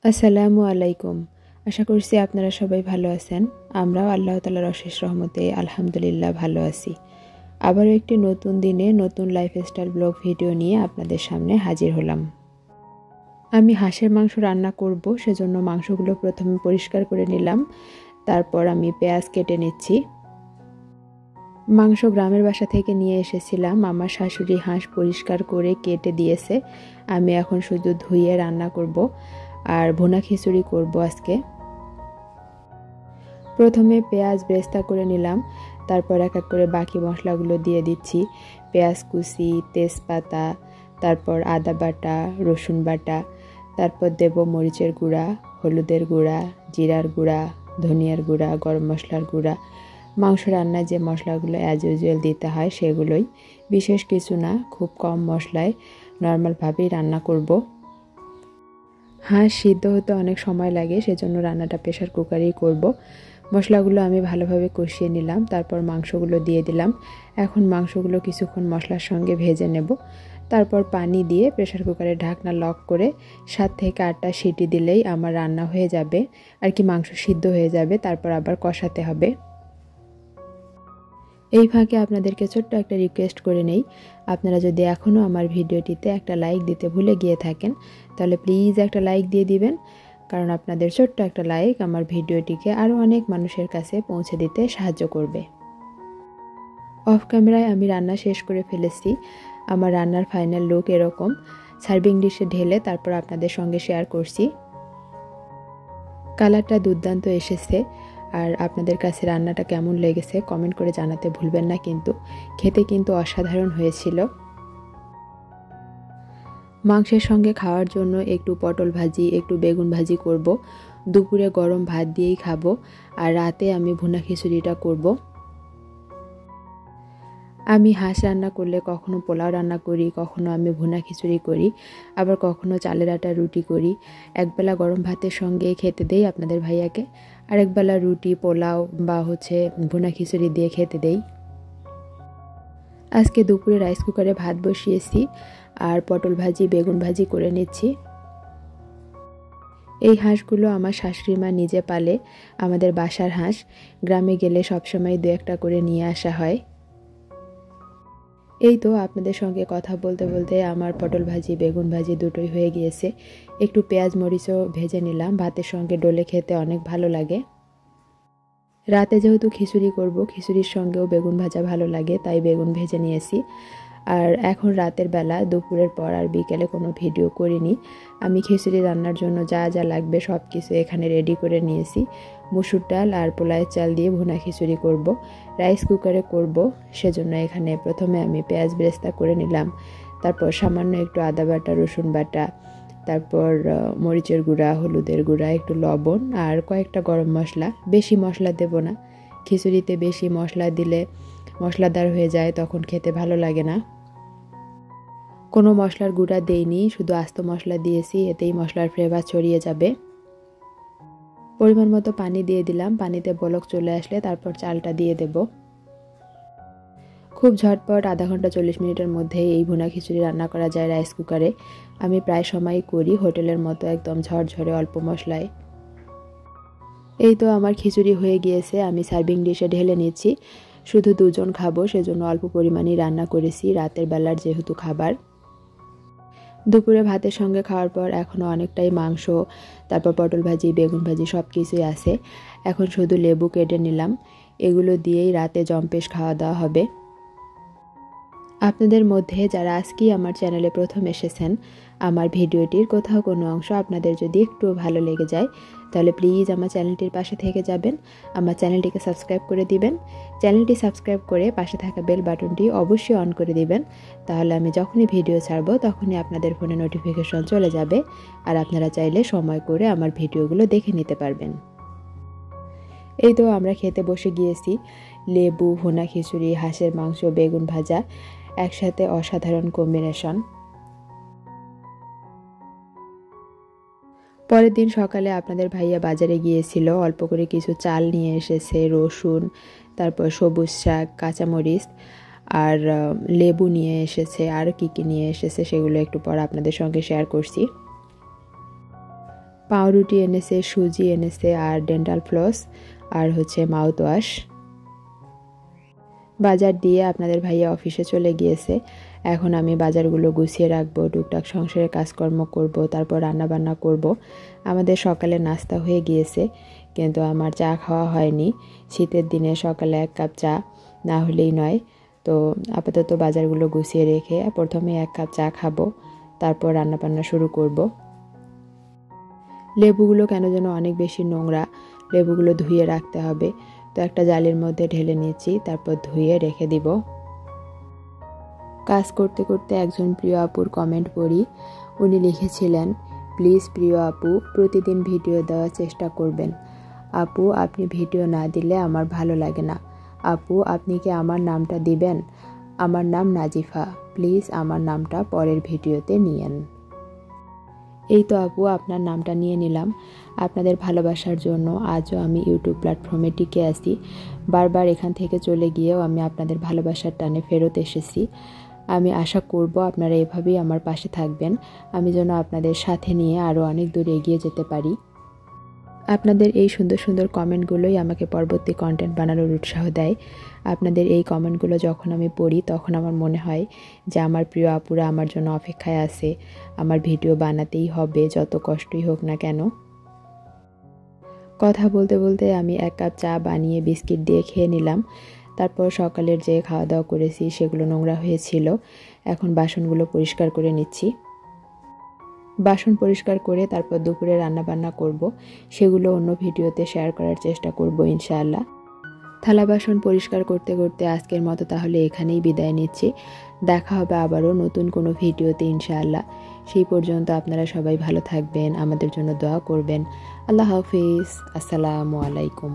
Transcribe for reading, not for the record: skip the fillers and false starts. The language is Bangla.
আসসালামু আলাইকুম। আশা করছি আপনারা সবাই ভালো আছেন। আমরাও আল্লাহ তাআলার অশেষ রহমতে আলহামদুলিল্লাহ ভালো আছি। আবারও একটি নতুন দিনে নতুন লাইফস্টাইল ব্লগ ভিডিও নিয়ে আপনাদের সামনে হাজির হলাম। আমি হাঁসের মাংস রান্না করব, সেজন্য মাংসগুলো প্রথমে পরিষ্কার করে নিলাম। তারপর আমি পেঁয়াজ কেটে নিচ্ছি। মাংস গ্রামের বাসা থেকে নিয়ে এসেছিলাম। আমার শাশুড়ি হাঁস পরিষ্কার করে কেটে দিয়েছে। আমি এখন শুধু ধুয়ে রান্না করব আর ভুনা খিচুড়ি করব আজকে। প্রথমে পেঁয়াজ বেরেস্তা করে নিলাম, তারপর এক এক করে বাকি মশলাগুলো দিয়ে দিচ্ছি। পেঁয়াজ কুচি, তেজপাতা, তারপর আদা বাটা, রসুন বাটা, তারপর দেব মরিচের গুঁড়া, হলুদের গুঁড়া, জিরার গুঁড়া, ধনিয়ার গুঁড়া, গরম মশলার গুঁড়া। মাংস রান্নায় যে মশলাগুলো অ্যাজ ইউজুয়াল দিতে হয় সেগুলোই, বিশেষ কিছু না, খুব কম মশলায় নর্মালভাবেই রান্না করব। হাঁস সিদ্ধ হতে অনেক সময় লাগে, সেজন্য রান্নাটা প্রেশার কুকারেই করব। মশলাগুলো আমি ভালোভাবে কষিয়ে নিলাম, তারপর মাংসগুলো দিয়ে দিলাম। এখন মাংসগুলো কিছুক্ষণ মশলার সঙ্গে ভেজে নেব। তারপর পানি দিয়ে প্রেশার কুকারের ঢাকনা লক করে 7 থেকে 8টা সিটি দিলেই আমার রান্না হয়ে যাবে, আর কি মাংস সিদ্ধ হয়ে যাবে। তারপর আবার কষাতে হবে। এই ফাঁকে আপনাদেরকে ছোট্ট একটা রিকোয়েস্ট করে নেই, আপনারা যদি এখনও আমার ভিডিওটিতে একটা লাইক দিতে ভুলে গিয়ে থাকেন তাহলে প্লিজ একটা লাইক দিয়ে দিবেন, কারণ আপনাদের ছোট্ট একটা লাইক আমার ভিডিওটিকে আরও অনেক মানুষের কাছে পৌঁছে দিতে সাহায্য করবে। অফ ক্যামেরায় আমি রান্না শেষ করে ফেলেছি। আমার রান্নার ফাইনাল লুক এরকম। সার্ভিং ডিশে ঢেলে তারপর আপনাদের সঙ্গে শেয়ার করছি। কালারটা দুর্দান্ত এসেছে। আর আপনাদের কাছে রান্নাটা কেমন লেগেছে কমেন্ট করে জানাতে ভুলবেন না। কিন্তু খেতে কিন্তু অসাধারণ হয়েছিল। মাংসের সঙ্গে খাওয়ার জন্য একটু পটল ভাজি, একটু বেগুন ভাজি করব। দুপুরে গরম ভাত দিয়েই খাবো, আর রাতে আমি ভুনা খিচুড়িটা করব। আমি হাঁস রান্না করলে কখনো পোলাও রান্না করি, কখনো আমি ভুনা খিচুড়ি করি, আবার কখনো চালের আটা রুটি করি। একবেলা গরম ভাতের সঙ্গে খেতে দেই আপনাদের ভাইয়াকে, আর একবেলা রুটি, পোলাও বা ভুনা খিচুড়ি দিয়ে খেতে দেই। আজকে দুপুরে রাইস কুকারে ভাত বসিয়েছি আর পটল ভাজি, বেগুন ভাজি করে নিচ্ছি। এই হাঁসগুলো আমার শাশুড়ি মা নিজে পালে, আমাদের বাসার হাঁস। গ্রামে গেলে সবসময় 2-1টা করে নিয়ে আসা হয়। এই তো আপনাদের সঙ্গে কথা বলতে বলতে আমার পটল ভাজি, বেগুন ভাজি দুটোই হয়ে গিয়েছে। একটু পেঁয়াজ মরিচও ভেজে নিলাম, ভাতের সঙ্গে ডলে খেতে অনেক ভালো লাগে। রাতে যেহেতু খিচুড়ি করব, খিচুড়ির সঙ্গেও বেগুন ভাজা ভালো লাগে, তাই বেগুন ভেজে নিয়েছি। আর এখন রাতের বেলা, দুপুরের পর আর বিকেলে কোনো ভিডিও করিনি। আমি খিচুড়ি রান্নার জন্য যা যা লাগবে সব কিছু এখানে রেডি করে নিয়েছি। মুসুর ডাল আর পোলাওয়ের চাল দিয়ে ভুনা খিচুড়ি করব, রাইস কুকারে করব। সেজন্য এখানে প্রথমে আমি পেঁয়াজ বেরেস্তা করে নিলাম, তারপর সামান্য একটু আদা বাটা, রসুন বাটা, তারপর মরিচের গুঁড়া, হলুদের গুঁড়া, একটু লবণ আর কয়েকটা গরম মশলা। বেশি মশলা দেব না, খিচুড়িতে বেশি মশলা দিলে মশলাদার হয়ে যায়, তখন খেতে ভালো লাগে না। কোনো মশলার গুঁড়া দেইনি, শুধু আস্ত মশলা দিয়েছি, এতেই মশলার ফ্লেভার ছড়িয়ে যাবে। পরিমাণ মতো পানি দিয়ে দিলাম। পানিতে বলক চলে আসলে তারপর চালটা দিয়ে দেব। খুব ঝটপট আধা ঘন্টা 40 মিনিটের মধ্যে এই ভুনা খিচুড়ি রান্না করা যায় রাইস কুকারে। আমি প্রায় সময়ই করি হোটেলের মতো, একদম ঝরঝরে অল্প মশলায়। এই তো আমার খিচুড়ি হয়ে গিয়েছে, আমি সার্ভিং ডিশে ঢেলে নিচ্ছি। শুধু 2 জন খাবো, সেজন্য অল্প পরিমাণেই রান্না করেছি, রাতের বেলার যেহেতু খাবার। দুপুরে ভাতের সঙ্গে খাওয়ার পর এখনও অনেকটাই মাংস, তারপর পটল ভাজি, বেগুন ভাজি সব কিছুই আছে। এখন শুধু লেবু কেটে নিলাম, এগুলো দিয়েই রাতে জম্পেশ খাওয়া দাওয়া হবে। আপনাদের মধ্যে যারা আজকেই আমার চ্যানেলে প্রথম এসেছেন, আমার ভিডিওটির কোথাও কোনো অংশ আপনাদের যদি একটু ভালো লেগে যায় তাহলে প্লিজ আমার চ্যানেলটির পাশে থেকে যাবেন, আমার চ্যানেলটিকে সাবস্ক্রাইব করে দিবেন। চ্যানেলটি সাবস্ক্রাইব করে পাশে থাকা বেল বাটনটি অবশ্যই অন করে দিবেন, তাহলে আমি যখনই ভিডিও ছাড়বো তখনই আপনাদের ফোনে নোটিফিকেশন চলে যাবে, আর আপনারা চাইলে সময় করে আমার ভিডিওগুলো দেখে নিতে পারবেন। এই তো আমরা খেতে বসে গিয়েছি। লেবু, ভুনা খিচুড়ি, হাঁসের মাংস, বেগুন ভাজা, একসাথে অসাধারণ কম্বিনেশন। পরের দিন সকালে আপনাদের ভাইয়া বাজারে গিয়েছিল, অল্প করে কিছু চাল নিয়ে এসেছে, রসুন, তারপর সবুজ শাক, কাঁচামরিচ আর লেবু নিয়ে এসেছে। আর কি কি নিয়ে এসেছে সেগুলো একটু পর আপনাদের সঙ্গে শেয়ার করছি। পাউরুটি এনেছে, সুজি এনেছে, আর ডেন্টাল ফ্লস, আর হচ্ছে মাউথ ওয়াশ। বাজার দিয়ে আপনাদের ভাইয়া অফিসে চলে গিয়েছে। এখন আমি বাজারগুলো গুছিয়ে রাখবো, টুকটাক সংসারের কাজকর্ম করব, তারপর রান্নাবান্না করব। আমাদের সকালে নাস্তা হয়ে গিয়েছে, কিন্তু আমার চা খাওয়া হয়নি। শীতের দিনে সকালে 1 কাপ চা না হলেই নয়। তো আপাতত বাজারগুলো গুছিয়ে রেখে প্রথমে 1 কাপ চা খাবো, তারপর রান্নাবান্না শুরু করব। লেবুগুলো কেন যেন অনেক বেশি নোংরা, লেবুগুলো ধুয়ে রাখতে হবে। তো একটা জালির মধ্যে ঢেলে নিচ্ছি, তারপর ধুয়ে রেখে দিব। কাজ করতে করতে একজন প্রিয় আপুর কমেন্ট পড়ি। উনি লিখেছিলেন, প্লিজ প্রিয় আপু, প্রতিদিন ভিডিও দেওয়ার চেষ্টা করবেন। আপু, আপনি ভিডিও না দিলে আমার ভালো লাগে না। আপু, আপনি কি আমার নামটা দিবেন? আমার নাম নাজিফা, প্লিজ আমার নামটা পরের ভিডিওতে নিয়েন। এই তো আপু, আপনার নামটা নিয়ে নিলাম। আপনাদের ভালোবাসার জন্য আজও আমি ইউটিউব প্ল্যাটফর্মে টিকে আছি। বারবার এখান থেকে চলে গিয়েও আমি আপনাদের ভালোবাসার টানে ফেরত এসেছি। আমি আশা করব আপনারা এভাবেই আমার পাশে থাকবেন, আমি যেন আপনাদের সাথে নিয়ে আরও অনেক দূর এগিয়ে যেতে পারি। আপনাদের এই সুন্দর সুন্দর কমেন্টগুলোই আমাকে পরবর্তী কন্টেন্ট বানানোর উৎসাহ দেয়। আপনাদের এই কমেন্টগুলো যখন আমি পড়ি তখন আমার মনে হয় যে আমার প্রিয় আপুরা আমার জন্য অপেক্ষায় আছে, আমার ভিডিও বানাতেই হবে যত কষ্টই হোক না কেন। কথা বলতে বলতে আমি 1 কাপ চা বানিয়ে বিস্কিট দিয়ে খেয়ে নিলাম। তারপর সকালের যে খাওয়া দাওয়া করেছি সেগুলো নোংরা হয়েছিল, এখন বাসনগুলো পরিষ্কার করে নিচ্ছি। বাসন পরিষ্কার করে তারপর দুপুরে রান্নাবান্না করব, সেগুলো অন্য ভিডিওতে শেয়ার করার চেষ্টা করব ইনশাআল্লাহ। থালা বাসন পরিষ্কার করতে করতে আজকের মতো তাহলে এখানেই বিদায় নিচ্ছি। দেখা হবে আবারও নতুন কোনো ভিডিওতে ইনশাআল্লাহ। সেই পর্যন্ত আপনারা সবাই ভালো থাকবেন, আমাদের জন্য দোয়া করবেন। আল্লাহ হাফিজ, আসসালামু আলাইকুম।